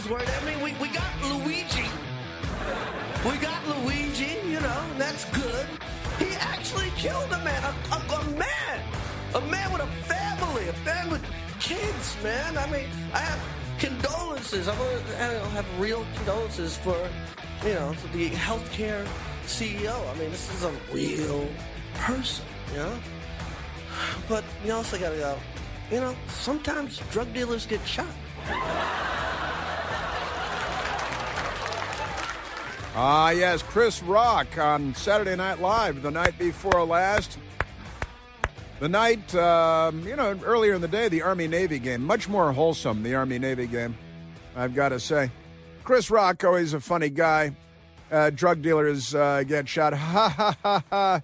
worried. I mean, we got Luigi. We got Luigi, that's good. He actually killed a man, a man with a family, a man with kids, man. I mean, I have condolences. I don't have real condolences for the healthcare CEO. I mean, this is a real person, But you also got to go, sometimes drug dealers get shot. Yes, Chris Rock on Saturday Night Live the night before last. The night, earlier in the day, the Army-Navy game. Much more wholesome, the Army-Navy game, I've got to say. Chris Rock, always a funny guy. Drug dealers get shot. Ha, ha, ha, ha.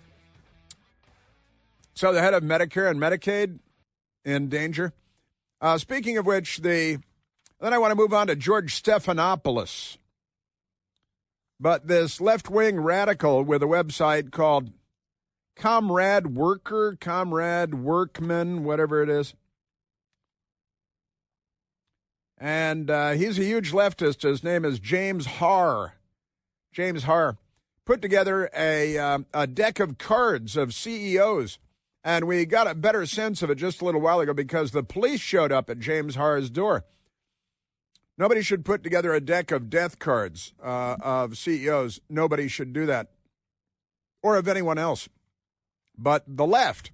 So the head of Medicare and Medicaid in danger. Speaking of which, then I want to move on to George Stephanopoulos. But this left-wing radical with a website called Comrade Workman, whatever it is. And he's a huge leftist. His name is James Haar. James Haar put together a deck of cards of CEOs. And we got a better sense of it just a little while ago because the police showed up at James Haar's door. Nobody should put together a deck of death cards of CEOs. Nobody should do that. Or of anyone else. But the left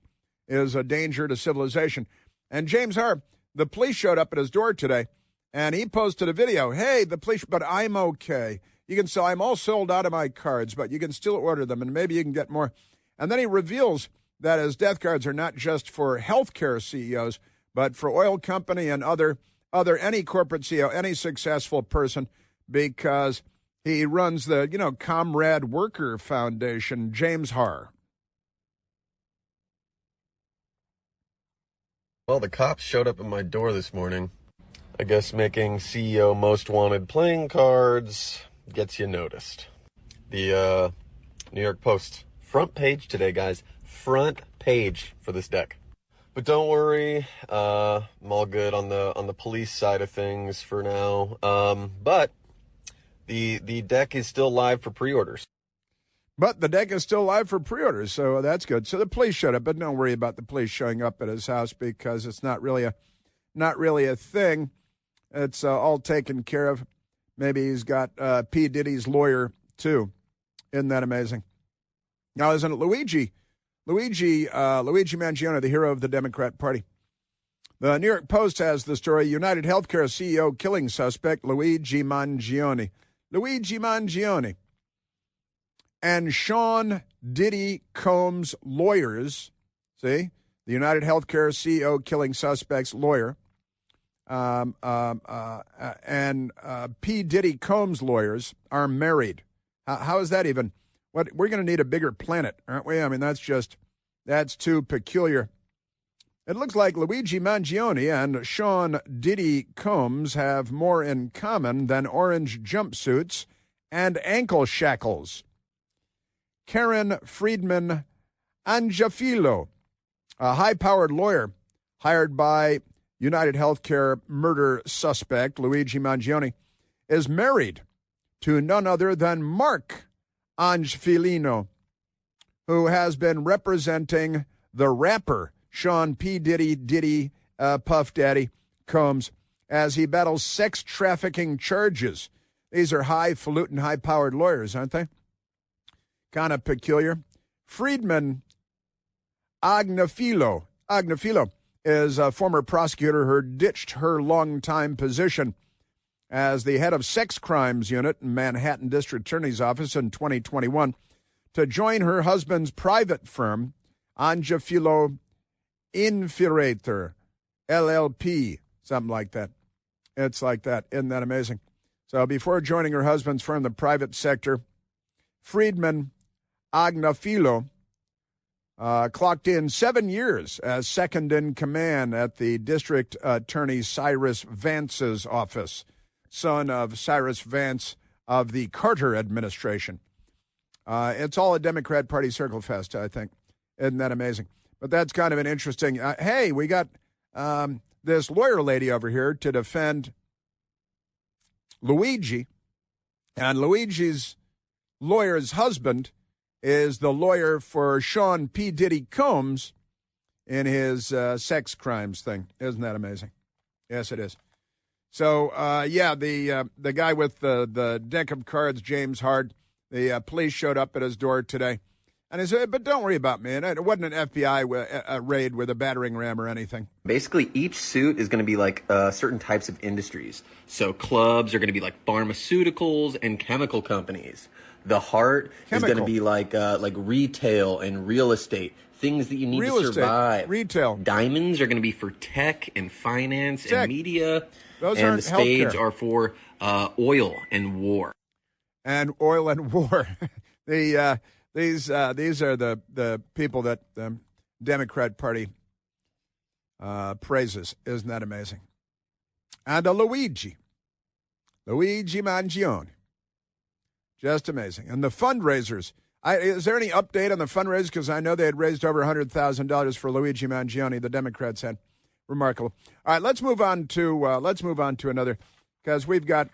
is a danger to civilization. And James Haar, the police showed up at his door today, and he posted a video. Hey, the police, but I'm okay. You can sell, I'm all sold out of my cards, but you can still order them, and maybe you can get more. And then he reveals that his death cards are not just for healthcare CEOs, but for oil company and other any corporate CEO, any successful person, because he runs the, Comrade Worker Foundation, James Haar. Well, the cops showed up at my door this morning. I guess making CEO most wanted playing cards gets you noticed. The New York Post front page today, guys. Front page for this deck. But don't worry, I'm all good on the police side of things for now. But the deck is still live for pre-orders. But the deck is still live for pre-orders, so that's good. So the police showed up, but don't worry about the police showing up at his house because it's not really a thing. It's all taken care of. Maybe he's got P. Diddy's lawyer too. Isn't that amazing? Now, isn't it Luigi Mangione, the hero of the Democrat Party? The New York Post has the story, United Healthcare CEO killing suspect Luigi Mangione. Luigi Mangione and Sean Diddy Combs' lawyers, see, the United Healthcare CEO killing suspect's lawyer, and P. Diddy Combs' lawyers are married. How is that even? We're going to need a bigger planet, aren't we? I mean, that's too peculiar. It looks like Luigi Mangione and Sean Diddy Combs have more in common than orange jumpsuits and ankle shackles. Karen Friedman Angiafilo, a high-powered lawyer hired by United Healthcare murder suspect Luigi Mangione, is married to none other than Mark Angiafilo, who has been representing the rapper Sean P. Diddy Puff Daddy Combs as he battles sex trafficking charges. These are highfalutin, high-powered lawyers, aren't they? Kind of peculiar. Friedman Agnafilo is a former prosecutor who ditched her longtime position as the head of sex crimes unit in Manhattan District Attorney's Office in 2021 to join her husband's private firm, Angiafilo Infiltrator, LLP, something like that. It's like that. Isn't that amazing? So before joining her husband's firm, the private sector, Friedman Agnafilo clocked in 7 years as second in command at the district attorney Cyrus Vance's office, son of Cyrus Vance of the Carter administration. It's all a Democrat Party circle fest, I think. Isn't that amazing? But that's kind of an interesting, hey, we got this lawyer lady over here to defend Luigi, and Luigi's lawyer's husband is the lawyer for Sean P. Diddy Combs in his sex crimes thing. Isn't that amazing? Yes, it is. So, the guy with the deck of cards, James Hard, the police showed up at his door today. And he said, but don't worry about me. And it wasn't an FBI raid with a battering ram or anything. Basically, each suit is going to be like certain types of industries. So clubs are going to be like pharmaceuticals and chemical companies. The heart is going to be like retail and real estate, things that you need to survive. Retail. Diamonds are going to be for tech and finance and media. Those and aren't the spades healthcare. are for oil and war. And oil and war. These are the people that the Democrat Party praises. Isn't that amazing? And Luigi Mangione. Just amazing. And the fundraisers. Is there any update on the fundraisers? Because I know they had raised over $100,000 for Luigi Mangione. The Democrats had. Remarkable. All right, let's move on to another, because we've got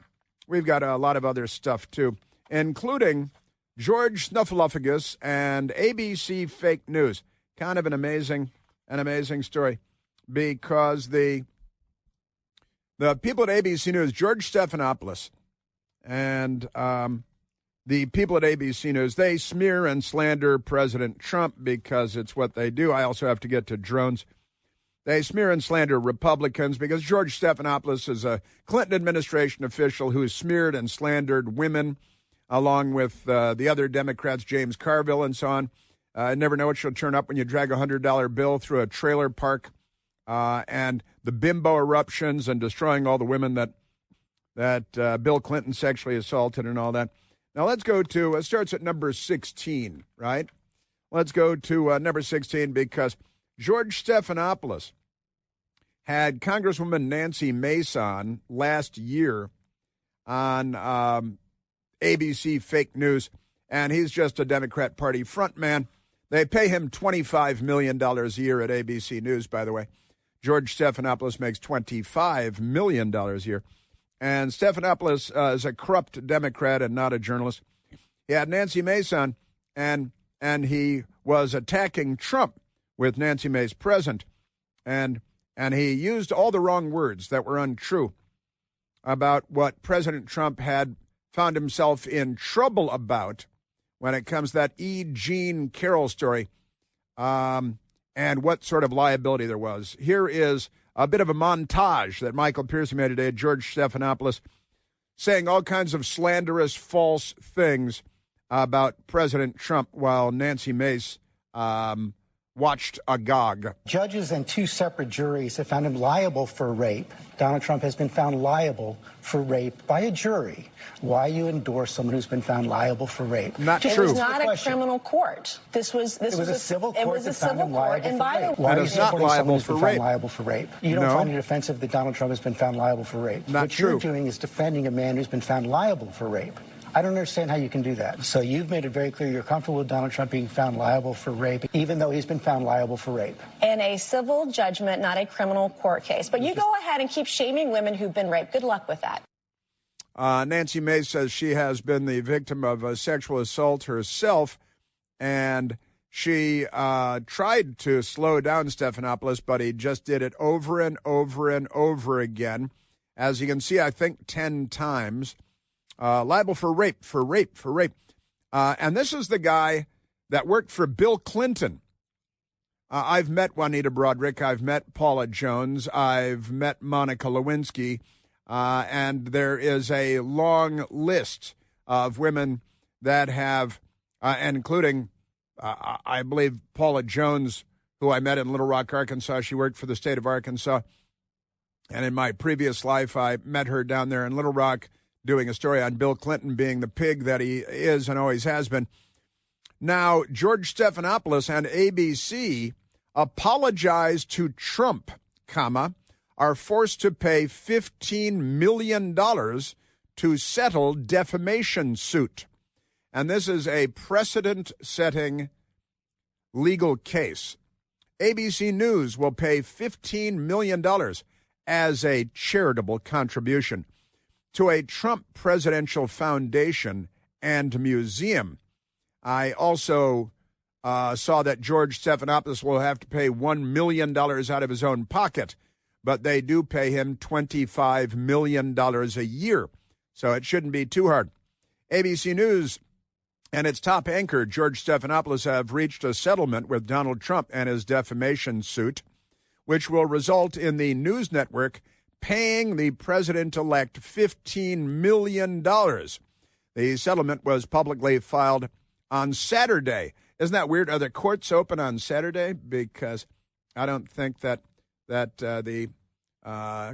a lot of other stuff too, including George Snuffleupagus and ABC fake news. Kind of an amazing story, because the people at ABC News, George Stephanopoulos, and the people at ABC News, they smear and slander President Trump because it's what they do. I also have to get to drones. They smear and slander Republicans because George Stephanopoulos is a Clinton administration official who smeared and slandered women, along with the other Democrats, James Carville and so on. I never know what she'll turn up when you drag a $100 bill through a trailer park, and the bimbo eruptions and destroying all the women that Bill Clinton sexually assaulted and all that. Now let's go to, it starts at number 16, right? Let's go to number 16, because George Stephanopoulos had Congresswoman Nancy Mason last year on ABC Fake News, and he's just a Democrat Party frontman. They pay him $25 million a year at ABC News, by the way. George Stephanopoulos makes $25 million a year. And Stephanopoulos is a corrupt Democrat and not a journalist. He had Nancy Mason, and he was attacking Trump with Nancy Mace present, and he used all the wrong words that were untrue about what President Trump had found himself in trouble about when it comes to that E. Jean Carroll story, and what sort of liability there was. Here is a bit of a montage that Michael Piercy made today, George Stephanopoulos, saying all kinds of slanderous, false things about President Trump while Nancy Mace watched agog. Judges and two separate juries have found him liable for rape. Donald Trump has been found liable for rape by a jury. Why you endorse someone who's been found liable for rape? Not it true. It was not a criminal court. This was a civil court. It was a civil court. And by the way, why is not liable for rape? Liable for rape. You don't find it offensive that Donald Trump has been found liable for rape. Not what true. You're doing is defending a man who's been found liable for rape. I don't understand how you can do that. So you've made it very clear you're comfortable with Donald Trump being found liable for rape, even though he's been found liable for rape. In a civil judgment, not a criminal court case. But you go ahead and keep shaming women who've been raped. Good luck with that. Nancy Mace says she has been the victim of a sexual assault herself, and she tried to slow down Stephanopoulos, but he just did it over and over and over again. As you can see, I think 10 times. Liable for rape. And this is the guy that worked for Bill Clinton. I've met Juanita Broderick. I've met Paula Jones. I've met Monica Lewinsky. And there is a long list of women that have, including, I believe, Paula Jones, who I met in Little Rock, Arkansas. She worked for the state of Arkansas. And in my previous life, I met her down there in Little Rock, doing a story on Bill Clinton being the pig that he is and always has been. Now, George Stephanopoulos and ABC apologized to Trump, are forced to pay $15 million to settle defamation suit. And this is a precedent-setting legal case. ABC News will pay $15 million as a charitable contribution to a Trump Presidential Foundation and Museum. I also saw that George Stephanopoulos will have to pay $1 million out of his own pocket, but they do pay him $25 million a year, so it shouldn't be too hard. ABC News and its top anchor, George Stephanopoulos, have reached a settlement with Donald Trump and his defamation suit, which will result in the news network paying the president-elect $15 million. The settlement was publicly filed on Saturday. Isn't that weird? Are the courts open on Saturday? Because I don't think that the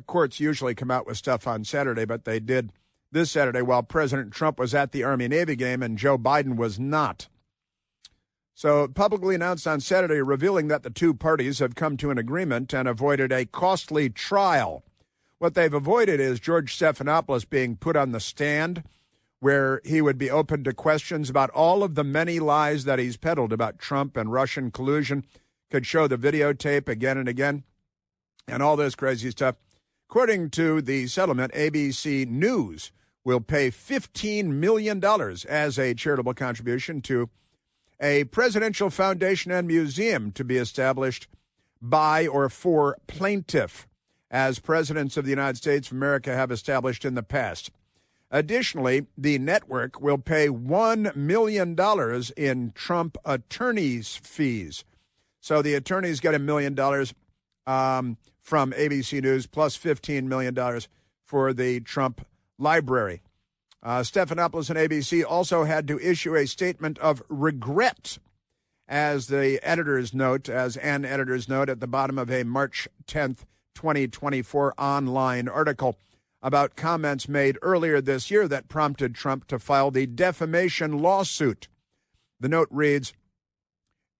courts usually come out with stuff on Saturday, but they did this Saturday while President Trump was at the Army-Navy game and Joe Biden was not. So publicly announced on Saturday, revealing that the two parties have come to an agreement and avoided a costly trial. What they've avoided is George Stephanopoulos being put on the stand, where he would be open to questions about all of the many lies that he's peddled about Trump and Russian collusion, could show the videotape again and again, and all this crazy stuff. According to the settlement, ABC News will pay $15 million as a charitable contribution to a presidential foundation and museum to be established by or for plaintiff, as presidents of the United States of America have established in the past. Additionally, the network will pay $1 million in Trump attorneys' fees. So the attorneys get $1 million from ABC News plus $15 million for the Trump Library. Stephanopoulos and ABC also had to issue a statement of regret, as an editor's note at the bottom of a March 10th, 2024 online article about comments made earlier this year that prompted Trump to file the defamation lawsuit. The note reads,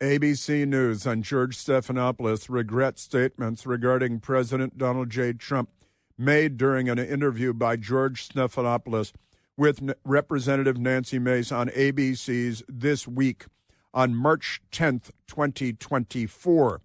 ABC News on George Stephanopoulos regret statements regarding President Donald J. Trump made during an interview by George Stephanopoulos with Representative Nancy Mace on ABC's This Week on March 10th, 2024.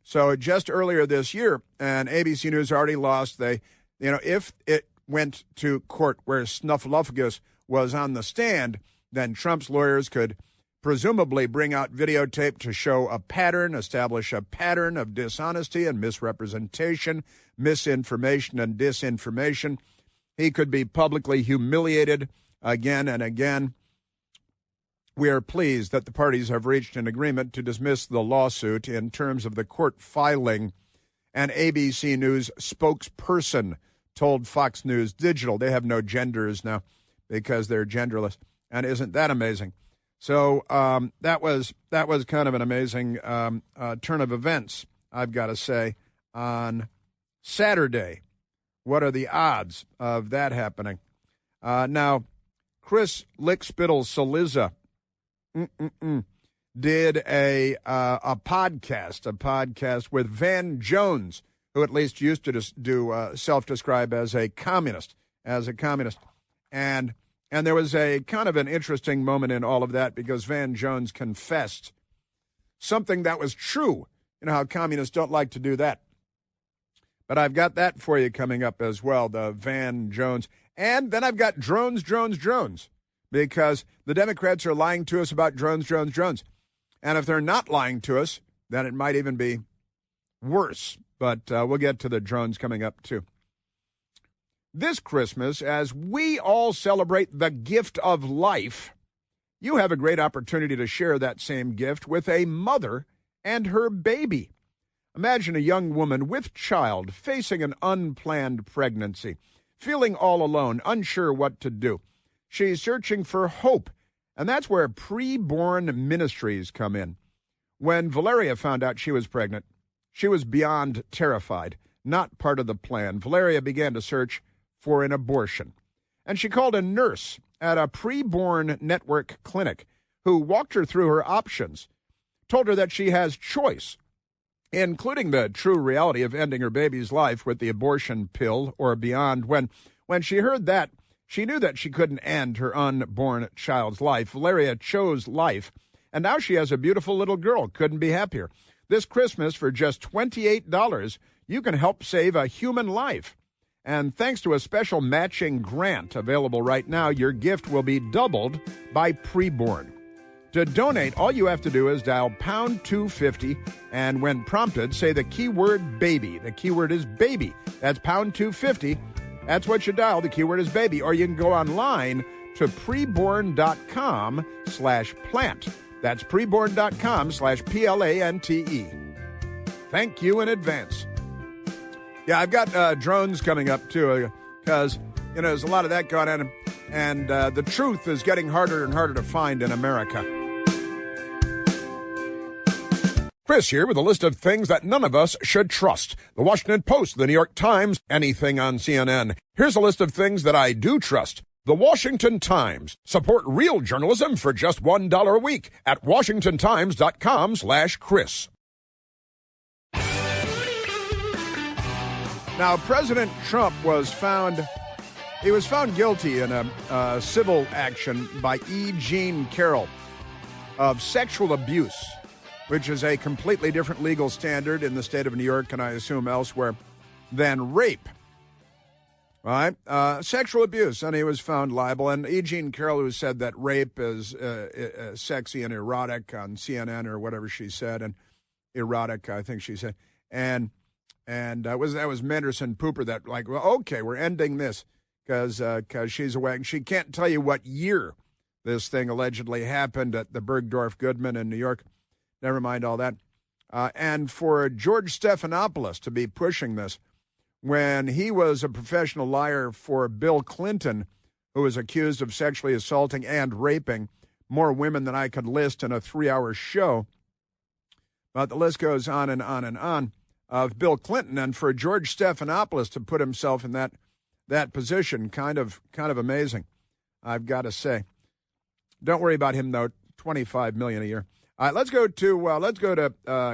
So just earlier this year, and ABC News already lost, if it went to court where Snuffleupagus was on the stand, then Trump's lawyers could presumably bring out videotape to show a pattern, establish a pattern of dishonesty and misrepresentation, misinformation and disinformation. He could be publicly humiliated again and again. We are pleased that the parties have reached an agreement to dismiss the lawsuit in terms of the court filing, an ABC News spokesperson told Fox News Digital. They have no genders now because they're genderless. And isn't that amazing? So that was kind of an amazing turn of events, I've got to say, on Saturday. What are the odds of that happening? Now, Chris Lickspittle-Saliza did a podcast with Van Jones, who at least used to do self-describe as a communist, and there was a kind of an interesting moment in all of that because Van Jones confessed something that was true. You know how communists don't like to do that. But I've got that for you coming up as well, the Van Jones. And then I've got drones, because the Democrats are lying to us about drones. And if they're not lying to us, then it might even be worse. But we'll get to the drones coming up, too. This Christmas, as we all celebrate the gift of life, you have a great opportunity to share that same gift with a mother and her baby. Imagine a young woman with child facing an unplanned pregnancy, feeling all alone, unsure what to do. She's searching for hope, and that's where preborn ministries come in. When Valeria found out she was pregnant, she was beyond terrified, not part of the plan. Valeria began to search for an abortion, and she called a nurse at a preborn network clinic who walked her through her options, told her that she has choice, including the true reality of ending her baby's life with the abortion pill or beyond. When she heard that, she knew that she couldn't end her unborn child's life. Valeria chose life, and now she has a beautiful little girl. Couldn't be happier. This Christmas, for just $28, you can help save a human life. And thanks to a special matching grant available right now, your gift will be doubled by preborn. To donate, all you have to do is dial pound 250, and when prompted, say the keyword baby. The keyword is baby. That's pound 250. That's what you dial. The keyword is baby. Or you can go online to preborn.com/plant. That's preborn.com/PLANTE. Thank you in advance. Yeah, I've got drones coming up, too, because, there's a lot of that going on, and the truth is getting harder and harder to find in America. Chris here with a list of things that none of us should trust. The Washington Post, the New York Times, anything on CNN. Here's a list of things that I do trust. The Washington Times. Support real journalism for just $1 a week at washingtontimes.com/Chris. Now, President Trump was found guilty in a civil action by E. Jean Carroll of sexual abuse, which is a completely different legal standard in the state of New York, and I assume elsewhere, than rape. All right? Sexual abuse, and he was found liable. And E. Jean Carroll, who said that rape is sexy and erotic on CNN or whatever she said, and erotic, I think she said, and that was Manderson Pooper that, like, well, okay, we're ending this because she's away. She can't tell you what year this thing allegedly happened at the Bergdorf Goodman in New York. Never mind all that. And for George Stephanopoulos to be pushing this when he was a professional liar for Bill Clinton, who was accused of sexually assaulting and raping more women than I could list in a 3-hour show. But the list goes on and on and on of Bill Clinton. And for George Stephanopoulos to put himself in that position, kind of amazing, I've got to say. Don't worry about him, though. $25 million a year. All right, let's go to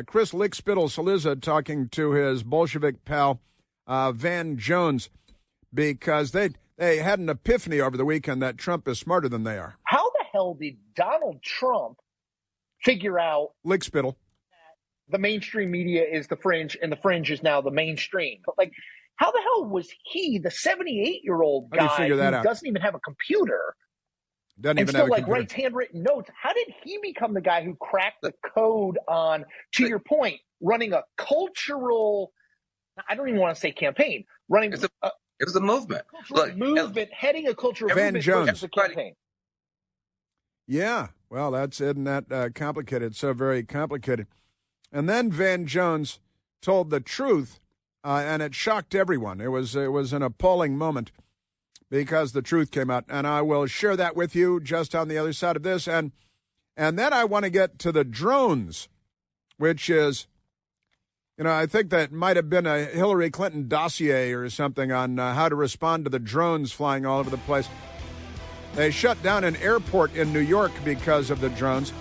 Chris Lickspittle-Saliza talking to his Bolshevik pal Van Jones, because they had an epiphany over the weekend that Trump is smarter than they are. How the hell did Donald Trump figure out Lickspittle that the mainstream media is the fringe and the fringe is now the mainstream? But like, how the hell was he, the 78-year-old guy who doesn't even have a computer, writes handwritten notes? How did he become the guy who cracked the code on, to your point, running a cultural, I don't even want to say campaign, running it was a movement. Heading a cultural Van movement Jones. versus a campaign. Yeah, well, isn't that complicated? So very complicated. And then Van Jones told the truth, and it shocked everyone. It was an appalling moment, because the truth came out, and I will share that with you just on the other side of this. And then I want to get to the drones, which is, I think that might have been a Hillary Clinton dossier or something on how to respond to the drones flying all over the place. They shut down an airport in New York because of the drones.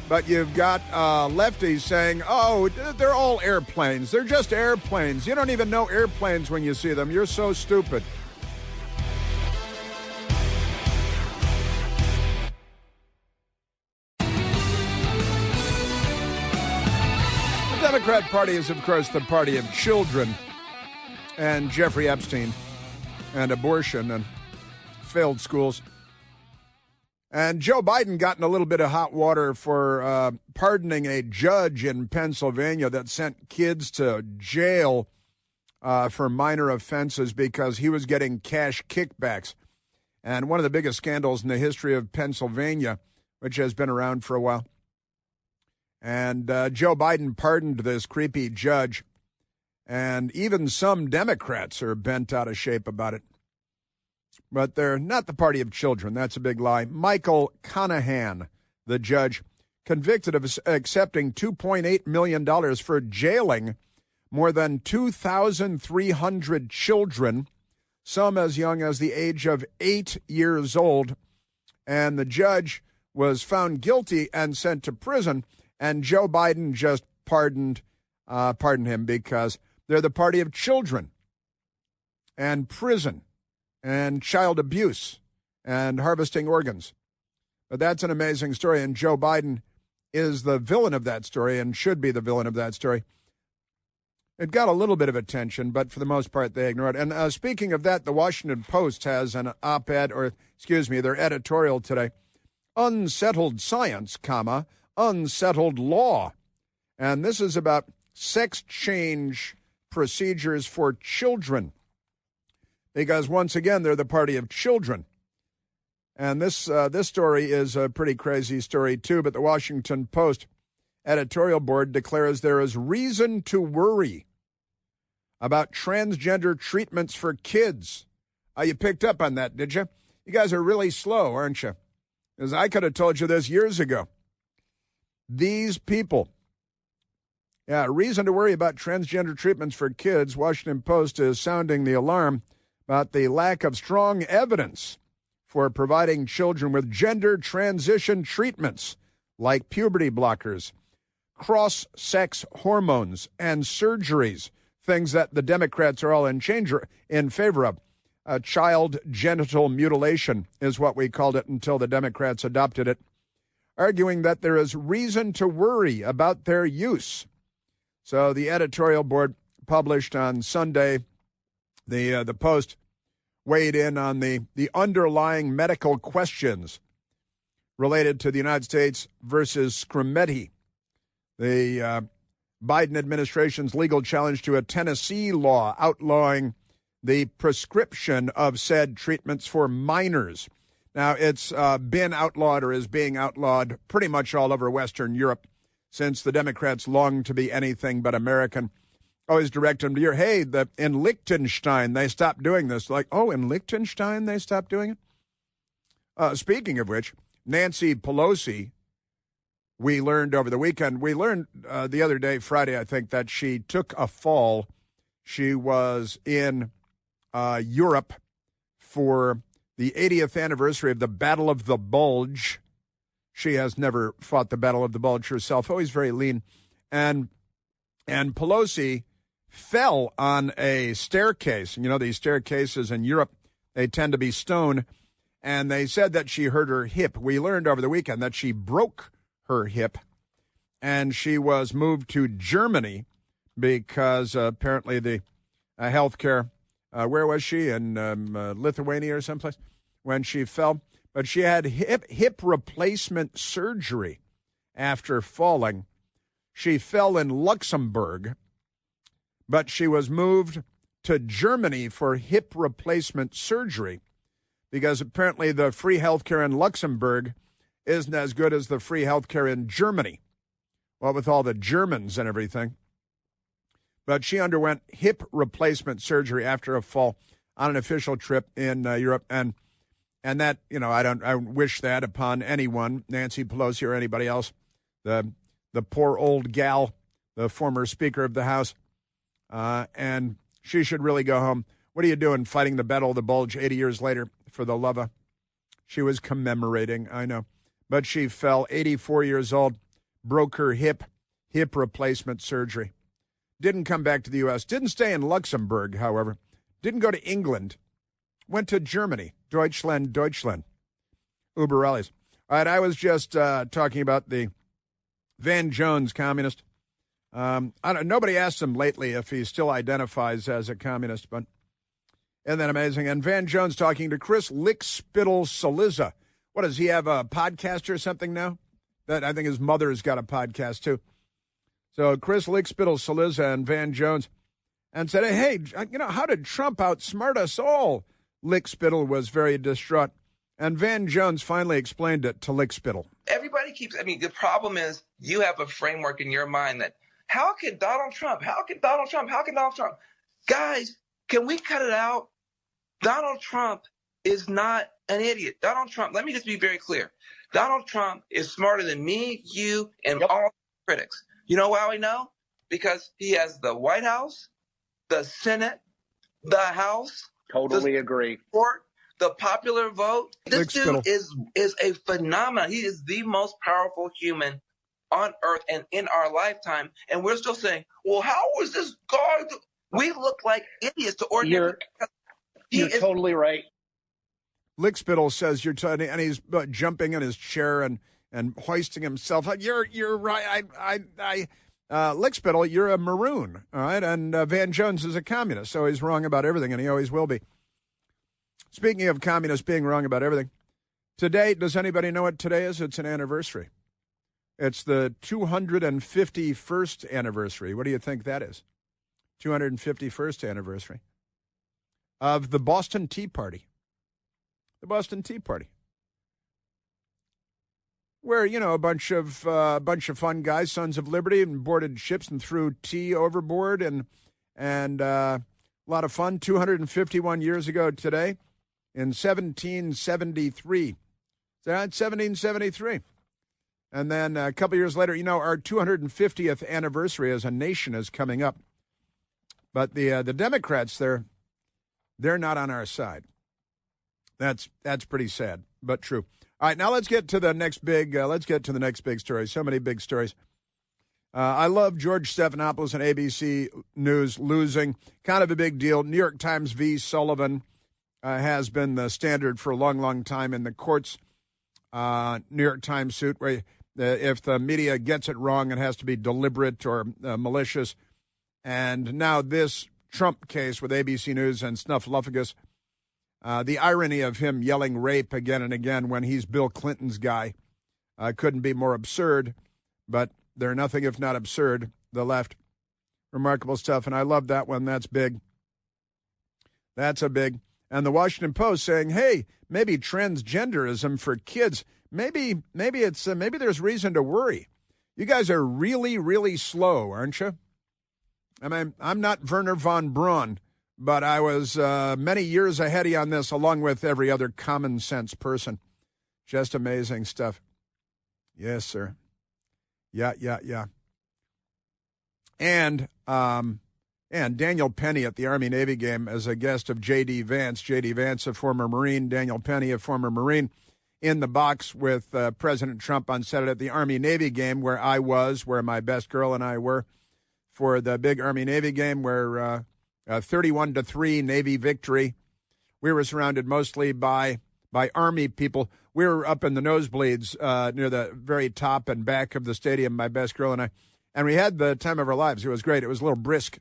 But you've got lefties saying, oh, they're all airplanes. They're just airplanes. You don't even know airplanes when you see them. You're so stupid. The Democrat Party is, of course, the party of children and Jeffrey Epstein and abortion and failed schools. And Joe Biden got in a little bit of hot water for pardoning a judge in Pennsylvania that sent kids to jail for minor offenses because he was getting cash kickbacks. And one of the biggest scandals in the history of Pennsylvania, which has been around for a while. And Joe Biden pardoned this creepy judge. And even some Democrats are bent out of shape about it. But they're not the party of children. That's a big lie. Michael Conahan, the judge, convicted of accepting $2.8 million for jailing more than 2,300 children, some as young as the age of 8 years old. And the judge was found guilty and sent to prison. And Joe Biden just pardoned him because they're the party of children and prison and child abuse and harvesting organs. But that's an amazing story, and Joe Biden is the villain of that story and should be the villain of that story. It got a little bit of attention, but for the most part, they ignore it. And speaking of that, the Washington Post has an op-ed, their editorial today, Unsettled Science, Unsettled Law. And this is about sex change procedures for children. Because once again, they're the party of children. And this story is a pretty crazy story, too, but the Washington Post editorial board declares there is reason to worry about transgender treatments for kids. You picked up on that, did you? You guys are really slow, aren't you? Because I could have told you this years ago. These people, reason to worry about transgender treatments for kids. Washington Post is sounding the alarm about the lack of strong evidence for providing children with gender transition treatments like puberty blockers, cross-sex hormones, and surgeries, things that the Democrats are all in favor of. Child genital mutilation is what we called it until the Democrats adopted it, arguing that there is reason to worry about their use. So the editorial board published on Sunday, the Post weighed in on the underlying medical questions related to the United States versus Scrimeti, the Biden administration's legal challenge to a Tennessee law outlawing the prescription of said treatments for minors. Now, it's been outlawed or is being outlawed pretty much all over Western Europe since the Democrats long to be anything but American. Always direct them to in Liechtenstein, they stopped doing this. Like, in Liechtenstein, they stopped doing it? Speaking of which, Nancy Pelosi, we learned over the weekend, the other day, Friday, I think, that she took a fall. She was in Europe for the 80th anniversary of the Battle of the Bulge. She has never fought the Battle of the Bulge herself, always very lean. And Pelosi fell on a staircase. You know, these staircases in Europe, they tend to be stone. And they said that she hurt her hip. We learned over the weekend that she broke her hip, and she was moved to Germany because apparently the health care, where was she? In Lithuania or someplace when she fell. But she had hip replacement surgery after falling. She fell in Luxembourg, but she was moved to Germany for hip replacement surgery because apparently the free health care in Luxembourg isn't as good as the free health care in Germany. Well, with all the Germans and everything. But she underwent hip replacement surgery after a fall on an official trip in Europe. And that, I don't wish that upon anyone, Nancy Pelosi or anybody else. The poor old gal, the former Speaker of the House. And she should really go home. What are you doing fighting the Battle of the Bulge 80 years later for the love of? She was commemorating, I know. But she fell, 84 years old, broke her hip replacement surgery. Didn't come back to the U.S. Didn't stay in Luxembourg, however. Didn't go to England. Went to Germany. Deutschland. Uber alles. All right, I was just talking about the Van Jones communist. Nobody asked him lately if he still identifies as a communist, but isn't that amazing? And Van Jones talking to Chris Lickspittle-Saliza. What, does he have a podcast or something now? That I think his mother's got a podcast, too. So Chris Lickspittle-Saliza and Van Jones and said, hey, how did Trump outsmart us all? Lickspittle was very distraught. And Van Jones finally explained it to Lickspittle. Everybody the problem is you have a framework in your mind that, how can Donald Trump? Guys, can we cut it out? Donald Trump is not an idiot. Donald Trump, let me just be very clear. Donald Trump is smarter than me, you, and all critics. You know why we know? Because he has the White House, the Senate, the House. Totally agree. Court, the popular vote. This dude is a phenomenon. He is the most powerful human on earth and in our lifetime. And we're still saying, well, how was this guy? We look like idiots to ordinary. You're totally right. Lickspittle says and he's jumping in his chair and hoisting himself. You're right. Lickspittle, you're a maroon, all right? And Van Jones is a communist, so he's wrong about everything, and he always will be. Speaking of communists being wrong about everything, today, does anybody know what today is? It's an anniversary. It's the 251st anniversary. What do you think that is? 251st anniversary of the Boston Tea Party. The Boston Tea Party. Where, you know, a bunch of fun guys, Sons of Liberty, and boarded ships and threw tea overboard and a lot of fun. 251 years ago today, in 1773. Is that 1773? And then a couple years later, you know, our 250th anniversary as a nation is coming up. But the Democrats, they're not on our side. That's pretty sad, but true. All right, now let's get to the next big. Story. So many big stories. I love George Stephanopoulos and ABC News losing. Kind of a big deal. New York Times v. Sullivan has been the standard for a long, long time in the courts. New York Times suit where if the media gets it wrong, it has to be deliberate or malicious. And now this Trump case with ABC News and Snuffleupagus. The irony of him yelling rape again and again when he's Bill Clinton's guy couldn't be more absurd, but they're nothing if not absurd, the left. Remarkable stuff, and I love that one. That's big. That's a big. And the Washington Post saying, hey, maybe transgenderism for kids, maybe there's reason to worry. You guys are really, really slow, aren't you? I mean, I'm not Werner von Braun, but I was many years ahead of you on this, along with every other common sense person. Just amazing stuff. Yes, sir. Yeah. And Daniel Penny at the Army-Navy game as a guest of J.D. Vance. J.D. Vance, a former Marine. Daniel Penny, a former Marine, in the box with President Trump on Saturday at the Army-Navy game where my best girl and I were for the big Army-Navy game where 31-3 Navy victory. We were surrounded mostly by Army people. We were up in the nosebleeds near the very top and back of the stadium, my best girl and I. And we had the time of our lives. It was great. It was a little brisk,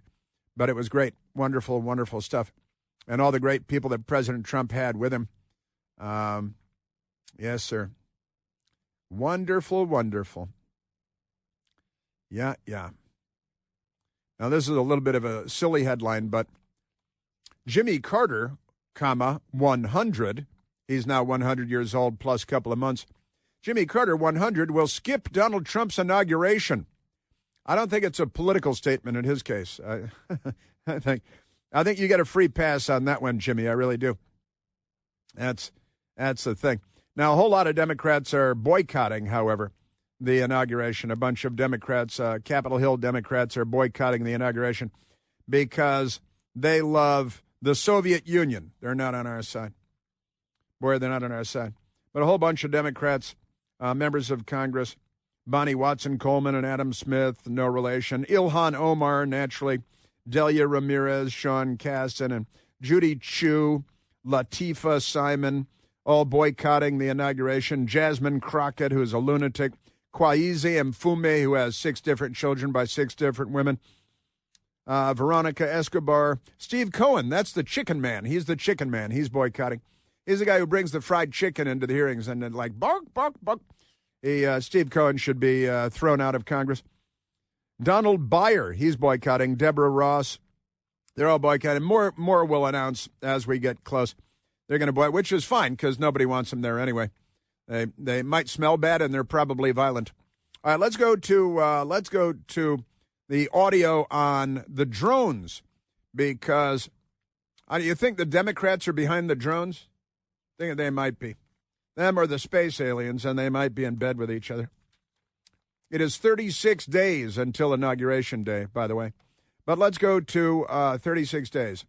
but it was great. Wonderful, wonderful stuff. And all the great people that President Trump had with him. Yes, sir. Wonderful, wonderful. Yeah. Now, this is a little bit of a silly headline, but Jimmy Carter, 100. He's now 100 years old plus a couple of months. Jimmy Carter, 100, will skip Donald Trump's inauguration. I don't think it's a political statement in his case. I think you get a free pass on that one, Jimmy. I really do. That's the thing. Now, a whole lot of Democrats are boycotting, however, the inauguration. A bunch of Democrats, Capitol Hill Democrats, are boycotting the inauguration because they love the Soviet Union. They're not on our side. Boy, they're not on our side. But a whole bunch of Democrats, members of Congress, Bonnie Watson-Coleman and Adam Smith, no relation. Ilhan Omar, naturally. Delia Ramirez, Sean Casten, and Judy Chu, Latifah Simon, all boycotting the inauguration. Jasmine Crockett, who is a lunatic. Kwaizi Mfume, who has 6 different children by 6 different women. Veronica Escobar. Steve Cohen, that's the chicken man. He's the chicken man. He's boycotting. He's the guy who brings the fried chicken into the hearings and then like, bark, bark, bark. Steve Cohen should be thrown out of Congress. Donald Byer, he's boycotting. Deborah Ross, they're all boycotting. More will announce as we get close. They're going to boycott, which is fine because nobody wants them there anyway. They might smell bad and they're probably violent. All right, let's go to the audio on the drones because you think the Democrats are behind the drones? I think they might be. Them or the space aliens, and they might be in bed with each other. It is 36 days until Inauguration Day, by the way. But let's go to 36 days.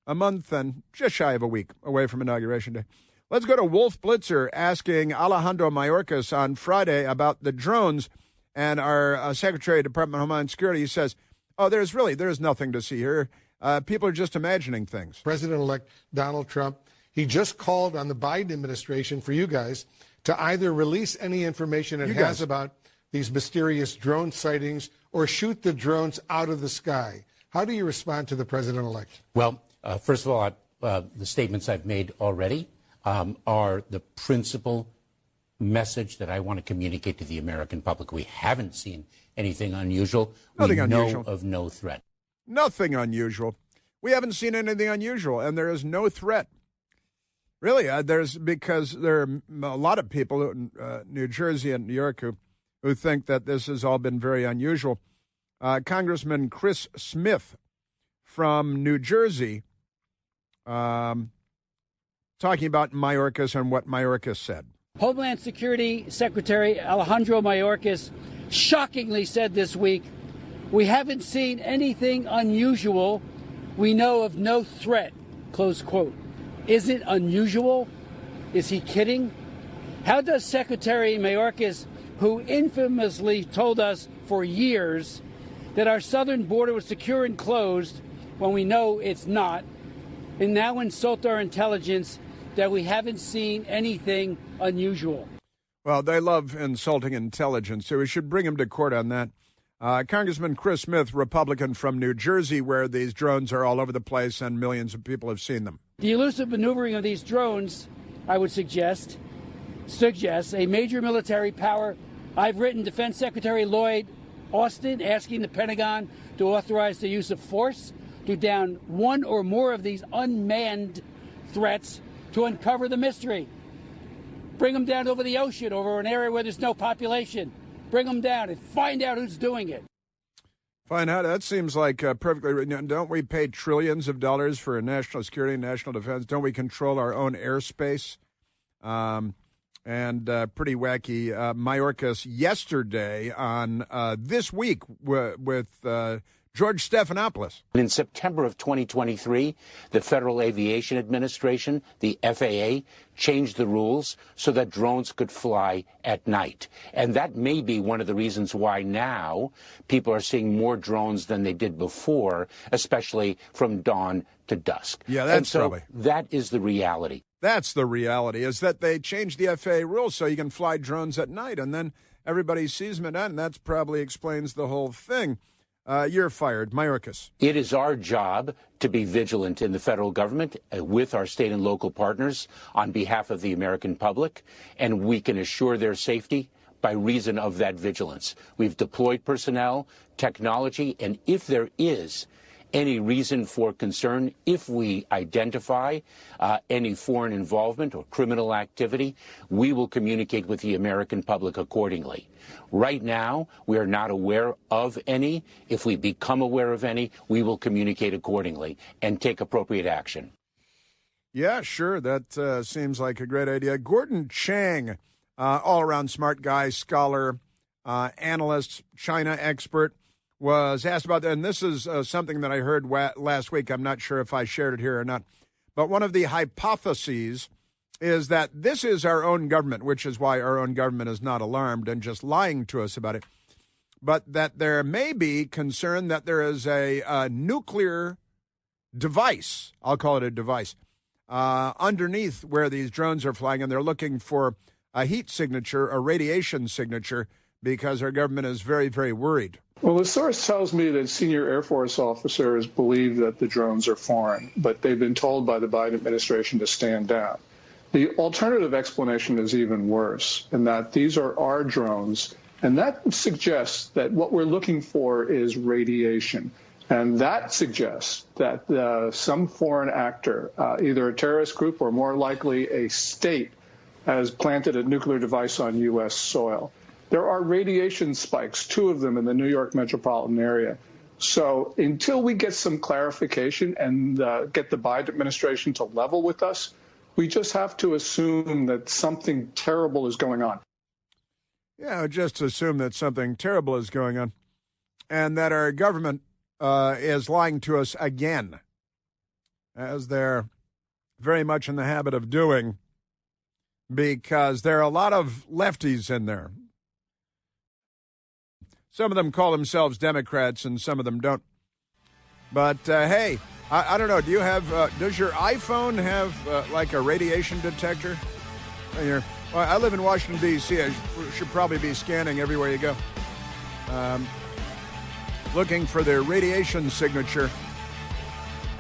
A month and just shy of a week away from Inauguration Day. Let's go to Wolf Blitzer asking Alejandro Mayorkas on Friday about the drones. And our Secretary of Department of Homeland Security says, there's nothing to see here. People are just imagining things. President-elect Donald Trump, he just called on the Biden administration for you guys to either release any information it has about these mysterious drone sightings or shoot the drones out of the sky. How do you respond to the president-elect? Well, first of all, the statements I've made already are the principal message that I want to communicate to the American public. We haven't seen anything unusual. Nothing we unusual. know of no threat. Nothing unusual. We haven't seen anything unusual, and there is no threat. Really, because there are a lot of people in New Jersey and New York who think that this has all been very unusual. Congressman Chris Smith from New Jersey talking about Mayorkas and what Mayorkas said. Homeland Security Secretary Alejandro Mayorkas shockingly said this week, "We haven't seen anything unusual. We know of no threat," close quote. Is it unusual? Is he kidding? How does Secretary Mayorkas, who infamously told us for years that our southern border was secure and closed when we know it's not, and now insult our intelligence that we haven't seen anything unusual? Well, they love insulting intelligence, so we should bring him to court on that. Congressman Chris Smith, Republican from New Jersey, where these drones are all over the place and millions of people have seen them. The elusive maneuvering of these drones, I would suggest a major military power. I've written Defense Secretary Lloyd Austin asking the Pentagon to authorize the use of force to down one or more of these unmanned threats to uncover the mystery. Bring them down over the ocean, over an area where there's no population. Bring them down and find out who's doing it. Find out. That seems like perfectly. Don't we pay trillions of dollars for national security and national defense? Don't we control our own airspace? And pretty wacky. Mayorkas yesterday on This Week with George Stephanopoulos. In September of 2023, the Federal Aviation Administration, the FAA, changed the rules so that drones could fly at night. And that may be one of the reasons why now people are seeing more drones than they did before, especially from dawn to dusk. Yeah, that's probably. That is the reality. That's the reality, is that they changed the FAA rules so you can fly drones at night, and then everybody sees them at night, and that probably explains the whole thing. You're fired. Mayorkas. It is our job to be vigilant in the federal government with our state and local partners on behalf of the American public, and we can assure their safety by reason of that vigilance. We've deployed personnel, technology, and if there is any reason for concern, if we identify any foreign involvement or criminal activity, we will communicate with the American public accordingly. Right now, we are not aware of any. If we become aware of any, we will communicate accordingly and take appropriate action. Yeah, sure. That seems like a great idea. Gordon Chang, all-around smart guy, scholar, analyst, China expert, was asked about that. And this is something that I heard last week. I'm not sure if I shared it here or not. But one of the hypotheses is that this is our own government, which is why our own government is not alarmed and just lying to us about it. But that there may be concern that there is a nuclear device, I'll call it a device, underneath where these drones are flying, and they're looking for a heat signature, a radiation signature, because our government is very, very worried. Well, the source tells me that senior Air Force officers believe that the drones are foreign, but they've been told by the Biden administration to stand down. The alternative explanation is even worse, in that these are our drones, and that suggests that what we're looking for is radiation. And that suggests that some foreign actor, either a terrorist group or more likely a state, has planted a nuclear device on U.S. soil. There are radiation spikes, 2 of them in the New York metropolitan area. So until we get some clarification and get the Biden administration to level with us, we just have to assume that something terrible is going on. Yeah, just assume that something terrible is going on and that our government is lying to us again, as they're very much in the habit of doing, because there are a lot of lefties in there. Some of them call themselves Democrats and some of them don't. But, hey, I don't know. Do you have, does your iPhone have like a radiation detector? Well, I live in Washington, D.C. I should probably be scanning everywhere you go. Looking for their radiation signature.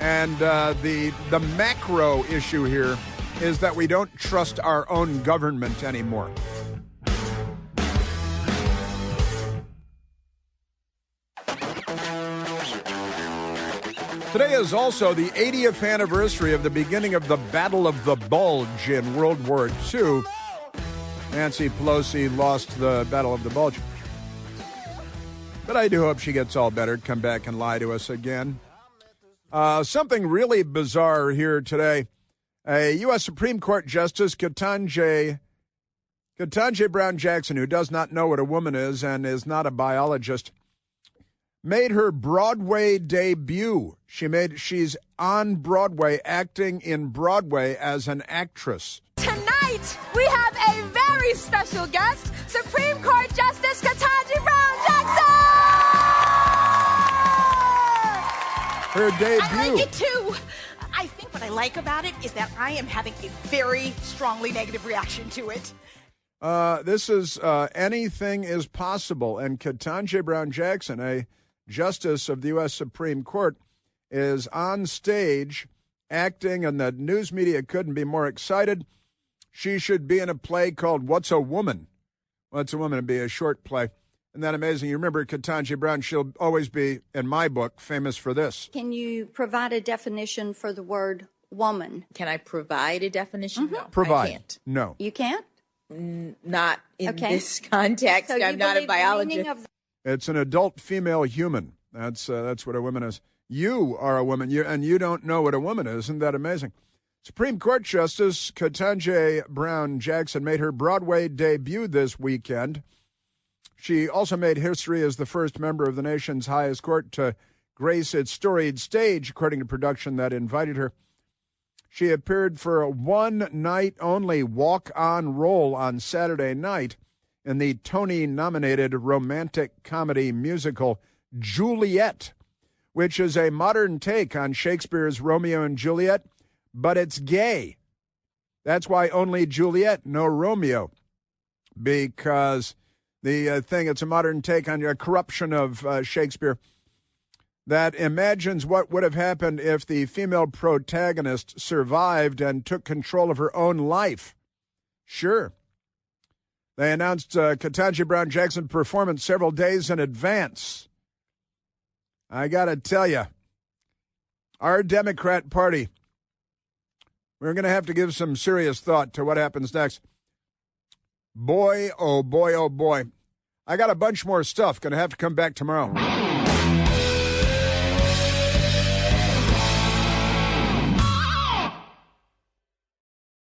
And the macro issue here is that we don't trust our own government anymore. Today is also the 80th anniversary of the beginning of the Battle of the Bulge in World War II. Nancy Pelosi lost the Battle of the Bulge. But I do hope she gets all better, come back and lie to us again. Something really bizarre here today. A U.S. Supreme Court Justice, Ketanji Brown Jackson, who does not know what a woman is and is not a biologist, made her Broadway debut. She's on Broadway, acting in Broadway as an actress. Tonight, we have a very special guest, Supreme Court Justice Ketanji Brown Jackson! Her debut. I like it too. I think what I like about it is that I am having a very strongly negative reaction to it. This is Anything is Possible, and Ketanji Brown Jackson, a justice of the U.S. Supreme Court, is on stage acting, and the news media couldn't be more excited. She should be in a play called What's a Woman? What's a Woman? It'd be a short play. Isn't that amazing? You remember Ketanji Brown, she'll always be, in my book, famous for this. Can you provide a definition for the word woman? Can I provide a definition? No, Provide. I can't. No. You can't? Not in this context. So I'm not a biologist. It's an adult female human. That's what a woman is. You are a woman, and you don't know what a woman is. Isn't that amazing? Supreme Court Justice Ketanji Brown Jackson made her Broadway debut this weekend. She also made history as the first member of the nation's highest court to grace its storied stage, according to production that invited her. She appeared for a one-night-only walk-on role on Saturday night in the Tony-nominated romantic comedy musical Juliet, which is a modern take on Shakespeare's Romeo and Juliet, but it's gay. That's why only Juliet, no Romeo, because it's a modern take on a corruption of Shakespeare that imagines what would have happened if the female protagonist survived and took control of her own life. Sure. They announced Ketanji Brown Jackson's performance several days in advance. I got to tell you, our Democrat Party, we're going to have to give some serious thought to what happens next. Boy, oh boy, oh boy. I got a bunch more stuff. Going to have to come back tomorrow.